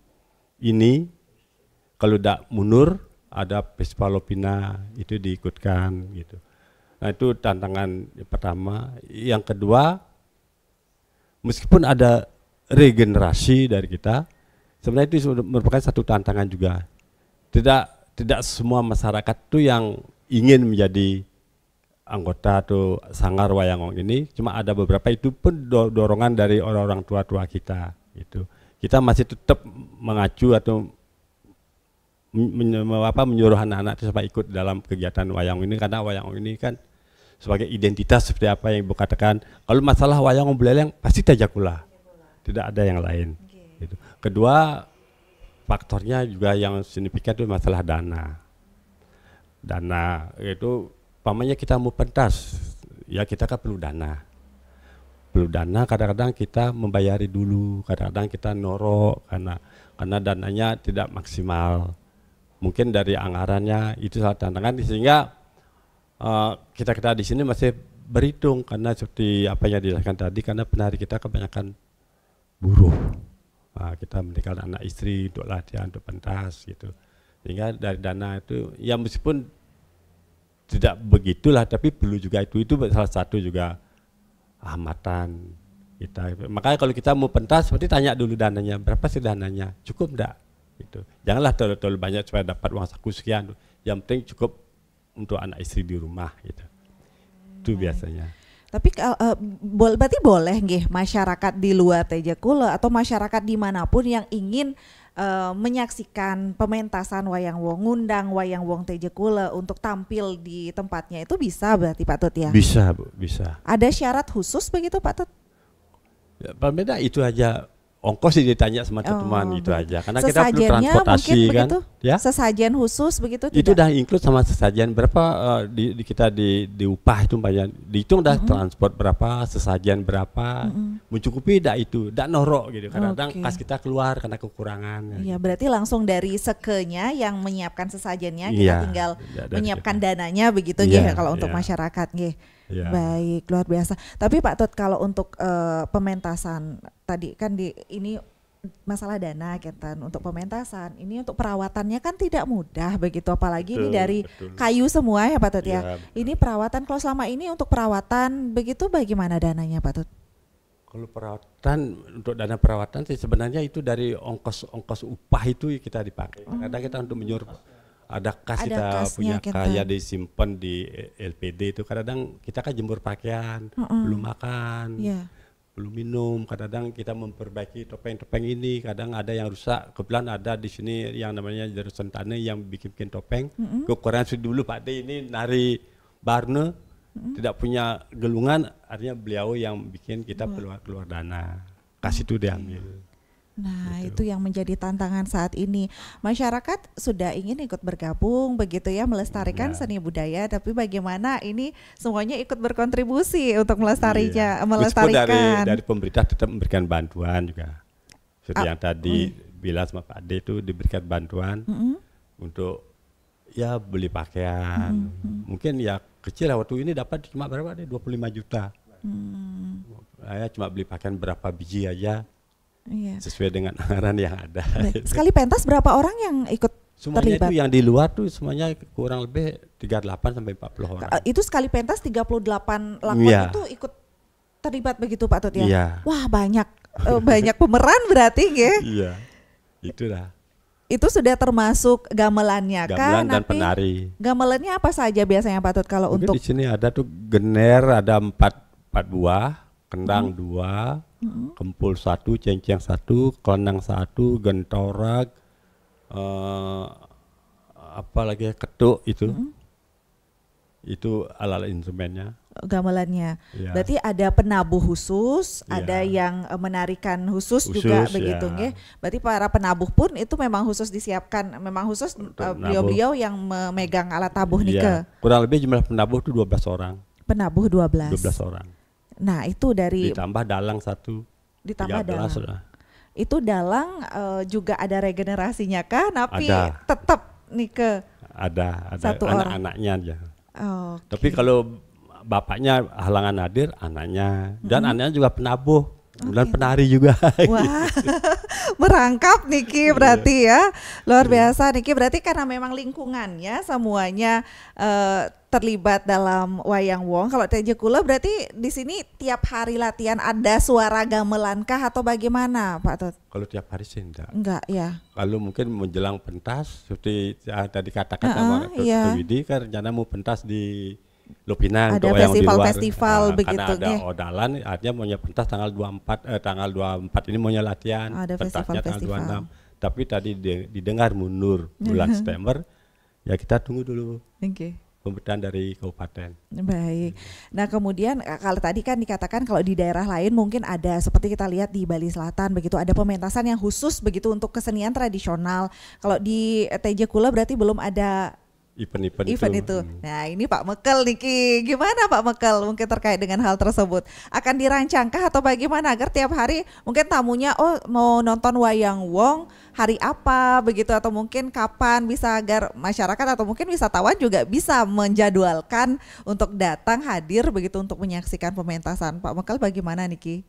ini kalau tidak mundur ada Festival Lopina itu diikutkan gitu. Nah itu tantangan yang pertama. Yang kedua, meskipun ada regenerasi dari kita, sebenarnya itu merupakan satu tantangan juga. Tidak semua masyarakat itu yang ingin menjadi anggota atau sanggar Wayang Wong ini, cuma ada beberapa, itu pun dorongan dari orang-orang tua-tua kita gitu. kita masih tetap mengacu atau menyuruh anak-anak itu supaya ikut dalam kegiatan wayang ini, karena wayang ini kan sebagai identitas seperti apa yang Ibu katakan. Kalau masalah wayang Buleleng pasti Tejakula, tidak ada yang lain. Gitu. Kedua, faktornya juga yang signifikan itu masalah dana. Dana itu, pamannya kita mau pentas, ya kita kan perlu dana. Perlu dana, kadang-kadang kita membayari dulu, kadang-kadang kita norok karena dananya tidak maksimal. Mungkin dari anggarannya itu salah tantangan, sehingga kita di sini masih berhitung, karena seperti apa yang dijelaskan tadi, karena penari kita kebanyakan buruh. Kita meninggalkan anak istri untuk latihan, untuk pentas gitu. Sehingga dari dana itu, ya meskipun tidak begitulah, tapi perlu juga itu salah satu juga hambatan kita. Makanya kalau kita mau pentas, seperti tanya dulu dananya, berapa sih dananya, cukup enggak? Gitu. Janganlah terlalu banyak supaya dapat uang saku sekian. Yang penting cukup untuk anak istri di rumah gitu. Itu biasanya. Tapi berarti boleh nggih masyarakat di luar Tejakula atau masyarakat dimanapun yang ingin menyaksikan pementasan wayang wong, ngundang wayang wong Tejakula untuk tampil di tempatnya, itu bisa berarti Pak Tut ya? Bisa Bu, bisa. Ada syarat khusus begitu Pak Tut? Ya, beda itu aja. Ongkos sih ditanya sama teman itu aja, karena kita perlu transportasi kan, begitu? Ya. Sesajen khusus begitu itu udah include sama sesajen berapa, kita di upah itu banyak dihitung dah, transport berapa, sesajen berapa, mencukupi dah itu, dah norok gitu. Kadang-kadang pas kita keluar karena kekurangan. Iya, berarti langsung dari sekenya yang menyiapkan sesajennya, kita tinggal menyiapkan dananya begitu ya kalau untuk masyarakat nggih. Ya. Baik, luar biasa. Tapi Pak Tut, kalau untuk pementasan tadi kan ini masalah dana kan untuk pementasan, ini untuk perawatannya kan tidak mudah begitu, apalagi ini dari kayu semua ya Pak Tut ya. Ini perawatan, kalau selama ini untuk perawatan begitu bagaimana dananya Pak Tut? Kalau perawatan, untuk dana perawatan sih sebenarnya itu dari ongkos upah itu kita dipakai. Kadang kita untuk menyuruh ada kas, kita punya kaya disimpan di LPD itu, kadang kita kan jemur pakaian, belum makan, belum minum, kadang kita memperbaiki topeng-topeng ini, kadang ada yang rusak. Kebetulan ada di sini yang namanya Jarusan Tanah yang bikin topeng. Kekurangan dulu Pak D ini nari Barne, tidak punya gelungan, artinya beliau yang bikin kita keluar dana, kasih itu diambil. Nah itu yang menjadi tantangan saat ini. Masyarakat sudah ingin ikut bergabung begitu ya, melestarikan seni budaya, tapi bagaimana ini semuanya ikut berkontribusi untuk melestarikan. Dari pemerintah tetap memberikan bantuan juga. Seperti yang tadi bilang sama Pak Ade itu diberikan bantuan untuk ya beli pakaian. Mungkin ya kecil lah, waktu ini dapat cuma berapa deh, 25 juta. Saya cuma beli pakaian berapa biji aja. Iya. Sesuai dengan anggaran yang ada. Sekali pentas berapa orang yang ikut semuanya terlibat? Itu yang di luar tuh semuanya kurang lebih 38 sampai 40 orang. Itu sekali pentas 38 lakon itu ikut terlibat begitu Pak Tut ya? Iya. Wah banyak pemeran berarti ya? Iya, itulah. Itu sudah termasuk gamelannya kan? Gamelan dan penari. Gamelannya apa saja biasanya Pak Tut kalau mungkin untuk? Di sini ada tuh gener, ada 4 buah, kendang 2. Kempul 1, cenceng 1, kelenang 1, gentorak, apa lagi ketuk itu, itu alat instrumennya. Gamelannya, berarti ada penabuh khusus, ada yang menarikan khusus juga begitu, nggih. Berarti para penabuh pun itu memang khusus disiapkan, memang khusus beliau-beliau yang memegang alat tabuh nike. Kurang lebih jumlah penabuh itu 12 orang. Penabuh 12 orang. Nah itu dari ditambah dalang 1, ditambah dalang. Lah. Itu dalang juga ada regenerasinya kah? Tapi tetap nih ke ada satu anak-anaknya aja. Okay. Tapi kalau bapaknya halangan hadir, anaknya dan anaknya juga penabuh, dan penari juga. Wah, merangkap Niki berarti ya, luar biasa Niki. Berarti karena memang lingkungannya semuanya terlibat dalam wayang wong. Kalau Tejakula berarti di sini tiap hari latihan ada suara gamelan kah atau bagaimana Pak Tut? Kalau tiap hari sih enggak ya. Kalau mungkin menjelang pentas seperti tadi katakan sama Dr. Widi kan rencana mau pentas di Lupinang Ada untuk wayang di luar. festival begitu, Karena ada nggih. odalan, artinya maunya pentas tanggal 24 ini maunya latihan, Ada pentasnya tanggal festival-festival. 26. Tapi tadi didengar mundur bulan September, ya kita tunggu dulu Oke. pemerintahan dari kabupaten. Baik. Nah kemudian kalau tadi kan dikatakan kalau di daerah lain mungkin ada seperti kita lihat di Bali Selatan begitu ada pementasan yang khusus begitu untuk kesenian tradisional. Kalau di TJ Kula berarti belum ada event itu. Nah ini Pak Mekel Niki, gimana Pak Mekel mungkin terkait dengan hal tersebut? Akan dirancangkah atau bagaimana agar tiap hari mungkin tamunya mau nonton wayang wong hari apa begitu atau mungkin kapan bisa agar masyarakat atau mungkin wisatawan juga bisa menjadwalkan untuk datang hadir begitu untuk menyaksikan pementasan. Pak Mekel bagaimana Niki?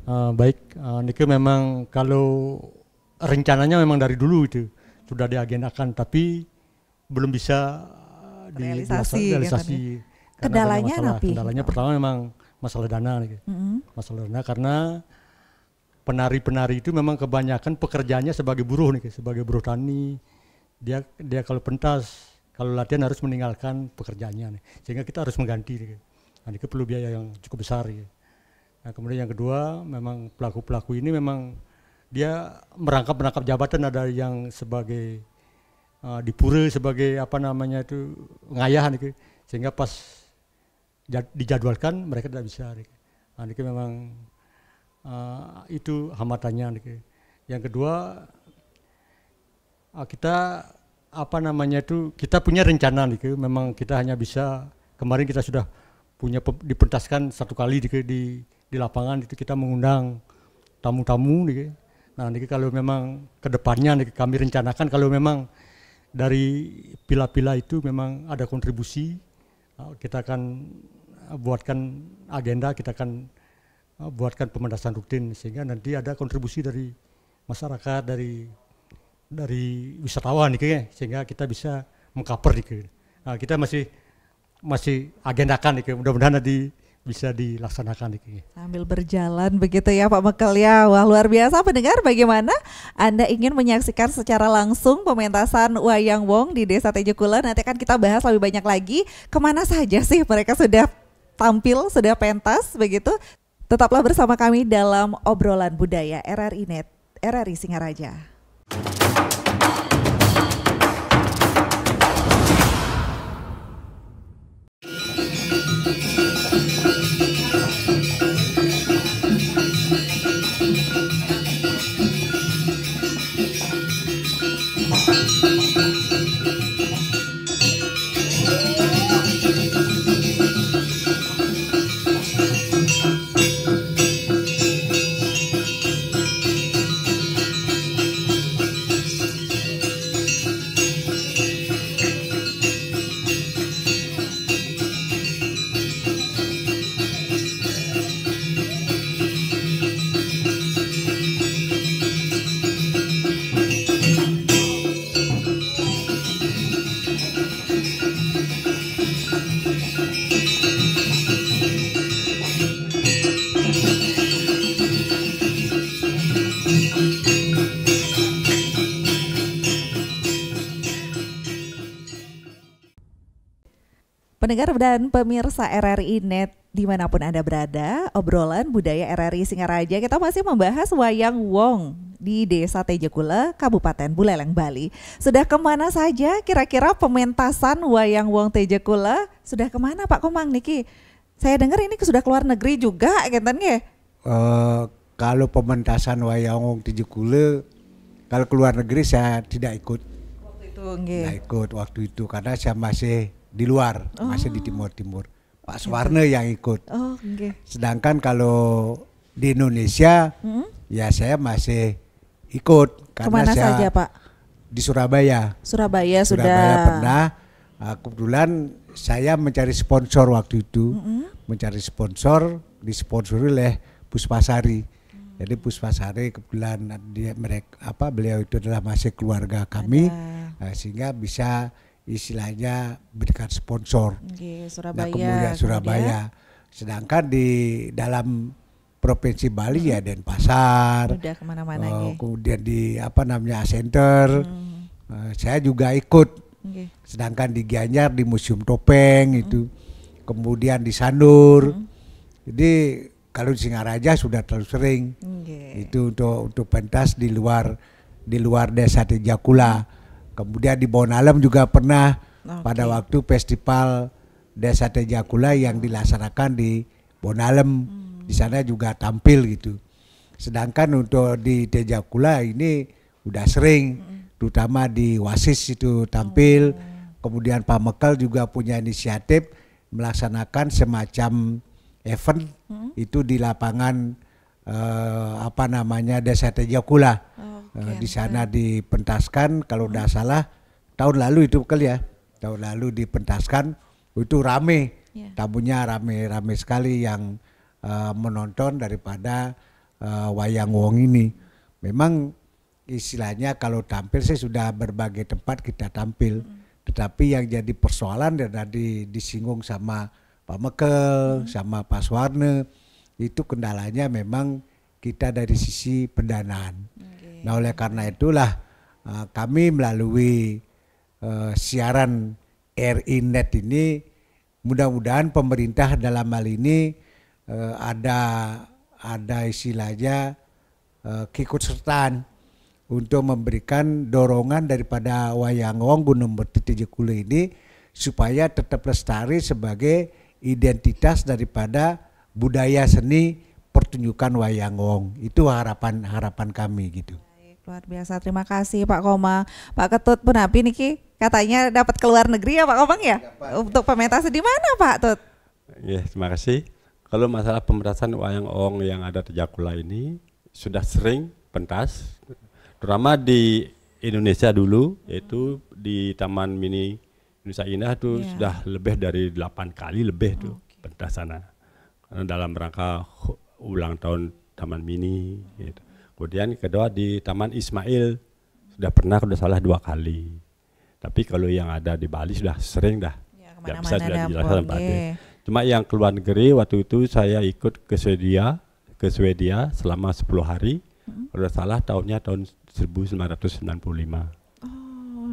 Baik, Niki memang kalau rencananya memang dari dulu itu sudah diagendakan tapi belum bisa realisasi. Kendalanya Kendalanya apa? Kendalanya pertama memang masalah dana nih. Masalah dana karena penari-penari itu memang kebanyakan pekerjaannya sebagai buruh nih, sebagai buruh tani. Dia kalau pentas, kalau latihan harus meninggalkan pekerjaannya nih. Sehingga kita harus mengganti nih. Nah, itu perlu biaya yang cukup besar nih. Nah, kemudian yang kedua memang pelaku-pelaku ini memang dia merangkap jabatan, ada yang sebagai di pura sebagai ngayah nih, sehingga pas dijadwalkan mereka tidak bisa nih. Nah, ini memang itu hambatannya nih. Yang kedua kita kita punya rencana nih, memang kita hanya bisa kemarin kita sudah punya dipentaskan satu kali di lapangan itu kita mengundang tamu-tamu nih. Nah, ini kalau memang kedepannya nih kami rencanakan kalau memang dari pila-pila itu memang ada kontribusi, kita akan buatkan agenda, kita akan buatkan pementasan rutin sehingga nanti ada kontribusi dari masyarakat, dari wisatawan nih, sehingga kita bisa mengcover nih. Nah, kita masih agendakan nih, mudah-mudahan nanti bisa dilaksanakan nih. Sambil berjalan begitu ya Pak Mekel ya. Wah luar biasa pendengar, bagaimana Anda ingin menyaksikan secara langsung pementasan wayang wong di Desa TJ Kula? Nanti akan kita bahas lebih banyak lagi kemana saja sih mereka sudah tampil, sudah pentas begitu. Tetaplah bersama kami dalam obrolan budaya RRI Net, RRI Singaraja. Pendengar dan pemirsa RRI Net dimanapun Anda berada, obrolan budaya RRI Singaraja kita masih membahas wayang wong di Desa TJ Kula, Kabupaten Buleleng, Bali. Sudah kemana saja kira-kira pementasan wayang wong TJ Kula? Sudah kemana Pak Komang Niki? Saya dengar ini sudah keluar negeri juga, ngeten nggih? Kalau pementasan wayang wong TJ Kula, kalau keluar negeri saya tidak ikut. Waktu itu nggih. Tidak ikut waktu itu karena saya masih di luar, masih di timur-timur. Pak Suwarno yang ikut. Oh, okay. Sedangkan kalau di Indonesia, ya saya masih ikut. Karena kemana saya saja Pak? Di Surabaya. Surabaya sudah. Surabaya pernah. Kebetulan saya mencari sponsor waktu itu, mencari sponsor, disponsori oleh Puspasari. Jadi Puspasari kebetulan beliau itu adalah masih keluarga kami, sehingga bisa istilahnya berikan sponsor. Surabaya. Nah, kemudian Surabaya. Sedangkan di dalam Provinsi Bali ya Denpasar. Udah kemana-mana kemudian di Center. Saya juga ikut Okay. Sedangkan di Gianyar di Museum Topeng itu, kemudian di Sanur. Jadi kalau di Singaraja sudah terlalu sering. Itu untuk pentas di luar desa Tejakula. Kemudian di Bonalem juga pernah pada waktu festival desa Tejakula yang dilaksanakan di Bonalem. Di sana juga tampil gitu. Sedangkan untuk di Tejakula ini udah sering, terutama di Wasis itu tampil. Kemudian Pak Mekel juga punya inisiatif melaksanakan semacam event itu di lapangan desa Tejakula. Di sana dipentaskan, kalau tidak salah tahun lalu itu kali ya, tahun lalu dipentaskan itu rame, tamunya rame sekali yang menonton daripada wayang wong ini. Memang istilahnya kalau tampil saya sudah berbagai tempat kita tampil, tetapi yang jadi persoalan dan tadi disinggung sama Pak Mekel, sama Pak Suwarne, itu kendalanya memang kita dari sisi pendanaan. Nah oleh karena itulah kami melalui siaran RI Net ini, mudah-mudahan pemerintah dalam hal ini ada istilahnya keikutsertaan untuk memberikan dorongan daripada wayang wong Gunung Berti Tejakula ini supaya tetap lestari sebagai identitas daripada budaya seni pertunjukan wayang wong. Itu harapan kami gitu. Baik, luar biasa, terima kasih Pak Komang. Pak Ketut Punapi niki katanya dapat keluar negeri ya Pak Komang ya? Untuk pementasan di mana Pak Tut? Ya, terima kasih. Kalau masalah pementasan wayang wong yang ada di Tejakula ini sudah sering pentas, terutama di Indonesia dulu, yaitu di Taman Mini Indonesia Indah itu sudah lebih dari 8 kali lebih tuh pentas sana. Karena dalam rangka ulang tahun Taman Mini gitu. Kemudian kedua di Taman Ismail sudah pernah, kalau salah 2 kali. Tapi kalau yang ada di Bali sudah sering dah. Tidak bisa sudah dijelaskan Pak. Cuma yang keluar negeri waktu itu saya ikut ke Swedia selama 10 hari. Kalau salah tahunnya tahun 1995.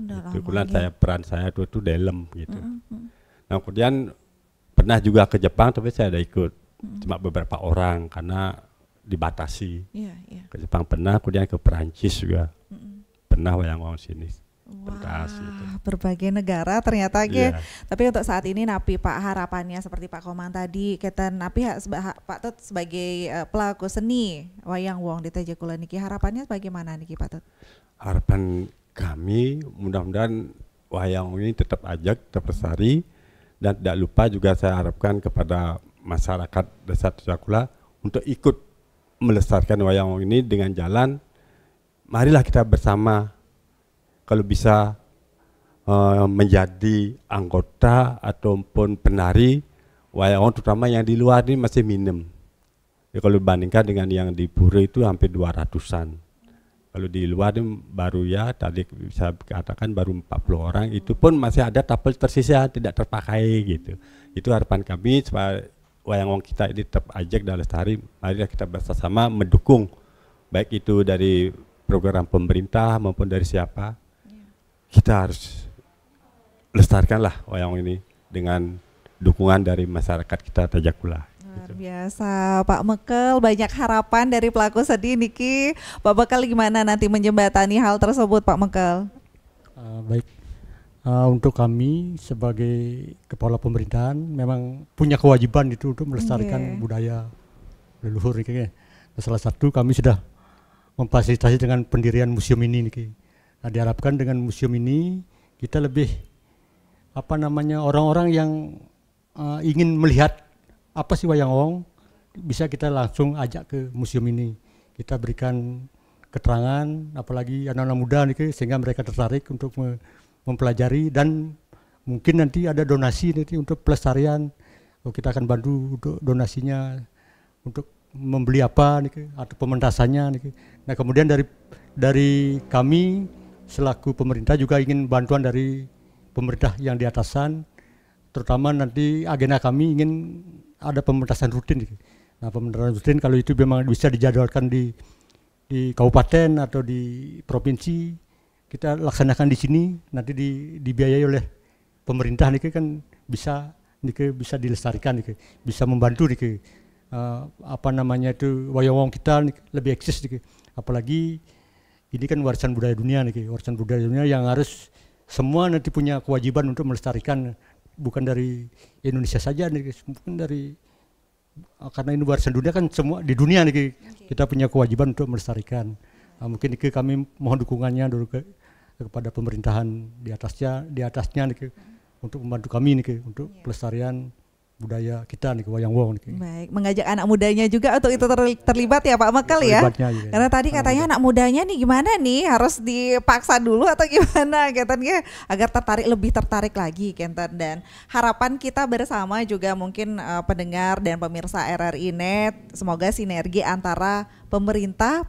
Kebetulan peran saya itu dalam gitu. Nah kemudian pernah juga ke Jepang, tapi saya ada ikut cuma beberapa orang karena dibatasi. Ke Jepang pernah, kemudian ke Perancis juga pernah wayang wong sini. Pentas, gitu. Berbagai negara ternyata tapi untuk saat ini napi Pak harapannya seperti Pak Komang tadi kita napi Pak Tut sebagai pelaku seni wayang wong di Tejakula niki harapannya bagaimana niki Pak Tut? Harapan kami mudah-mudahan wayang ini tetap ajak, tetap lestari, dan tidak lupa juga saya harapkan kepada masyarakat desa Tejakula untuk ikut melestarikan wayang ini dengan jalan, marilah kita bersama kalau bisa menjadi anggota ataupun penari wayang terutama yang di luar ini masih minim. Ya, kalau dibandingkan dengan yang di Pura itu hampir 200-an. Kalau di luar ini baru ya tadi bisa katakan baru 40 orang, itu pun masih ada tapel tersisa tidak terpakai gitu. Itu harapan kami supaya wayang wong kita ini tetap ajak dan lestari. Mari kita bersama mendukung baik itu dari program pemerintah maupun dari siapa. Kita harus lestarikanlah wayang ini dengan dukungan dari masyarakat kita Tejakula. Luar biasa Pak Mekel, banyak harapan dari pelaku seni niki. Pak Mekel gimana nanti menjembatani hal tersebut Pak Mekel? Baik, untuk kami sebagai kepala pemerintahan memang punya kewajiban itu untuk melestarikan budaya leluhur niki. Salah satu kami sudah memfasilitasi dengan pendirian museum ini niki. Nah, diharapkan dengan museum ini kita lebih orang-orang yang ingin melihat apa sih wayang wong bisa kita langsung ajak ke museum ini. Kita berikan keterangan apalagi anak-anak muda nih sehingga mereka tertarik untuk mempelajari dan mungkin nanti ada donasi nanti untuk pelestarian. Kita akan bantu untuk donasinya untuk membeli apa nih atau pementasannya nih. Nah, kemudian dari kami selaku pemerintah juga ingin bantuan dari pemerintah yang di atasan, terutama nanti agenda kami ingin ada pementasan rutin. Nah, pementasan rutin kalau itu memang bisa dijadwalkan di kabupaten atau di provinsi, kita laksanakan di sini, nanti dibiayai oleh pemerintah nih kan bisa dilestarikan nih, bisa membantu nih apa namanya itu wayang wong kita nih, lebih eksis nih, apalagi ini kan warisan budaya dunia nih, warisan budaya dunia yang harus semua nanti punya kewajiban untuk melestarikan, bukan dari Indonesia saja nih, bukan dari karena ini warisan dunia kan semua di dunia nih, kita punya kewajiban untuk melestarikan. Mungkin kami mohon dukungannya dulu kepada pemerintahan di atasnya nih, untuk membantu kami nih untuk pelestarian budaya kita nih wayang wong nih. Baik, mengajak anak mudanya juga untuk itu terlibat ya Pak Mekel ya. Karena tadi katanya anak mudanya nih gimana nih, harus dipaksa dulu atau gimana katanya agar lebih tertarik lagi Kenten. Dan harapan kita bersama juga mungkin pendengar dan pemirsa RRI Net, semoga sinergi antara pemerintah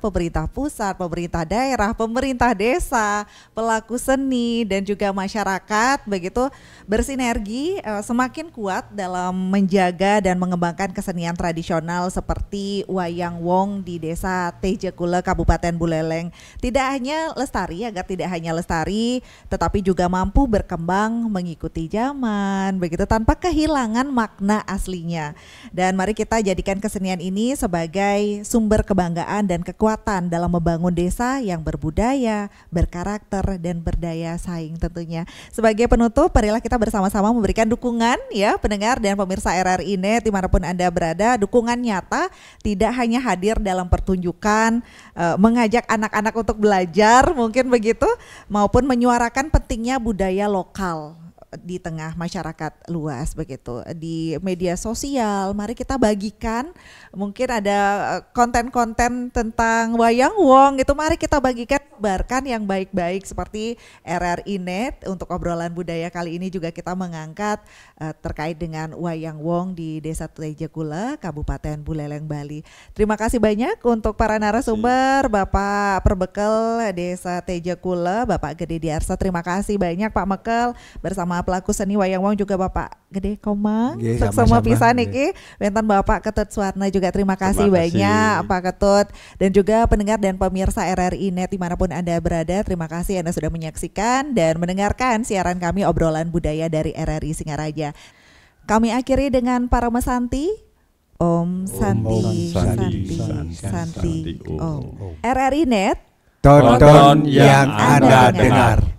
pusat, pemerintah daerah, pemerintah desa, pelaku seni dan juga masyarakat begitu bersinergi semakin kuat dalam menjaga dan mengembangkan kesenian tradisional seperti wayang wong di Desa Tejekule Kabupaten Buleleng. Tidak hanya lestari tetapi juga mampu berkembang mengikuti zaman begitu tanpa kehilangan makna aslinya. Dan mari kita jadikan kesenian ini sebagai sumber kebanggaan dan kekuatan dalam membangun desa yang berbudaya, berkarakter dan berdaya saing tentunya. Sebagai penutup, marilah kita bersama-sama memberikan dukungan ya pendengar dan pemirsa RRI Net dimanapun Anda berada, dukungan nyata tidak hanya hadir dalam pertunjukan, mengajak anak-anak untuk belajar mungkin begitu, maupun menyuarakan pentingnya budaya lokal di tengah masyarakat luas begitu. Di media sosial mari kita bagikan, mungkin ada konten-konten tentang wayang wong itu mari kita bagikan, sebarkan yang baik-baik seperti RRI Net. Untuk obrolan budaya kali ini juga kita mengangkat terkait dengan wayang wong di Desa Tejekule Kabupaten Buleleng Bali. Terima kasih banyak untuk para narasumber, Bapak Perbekel Desa Tejekule, Bapak Gede Diarsa. Terima kasih banyak Pak Mekel bersama pelaku seni wayang wong juga Bapak Gede Komang. Sama pisan niki benten Bapak Ketut Suwarna juga terima kasih banyak Pak Ketut, dan juga pendengar dan pemirsa RRI Net dimanapun Anda berada, terima kasih Anda sudah menyaksikan dan mendengarkan siaran kami obrolan budaya dari RRI Singaraja. Kami akhiri dengan para mesanti. Om Santi Santi Om. RRI Net, tonton yang Anda dengar.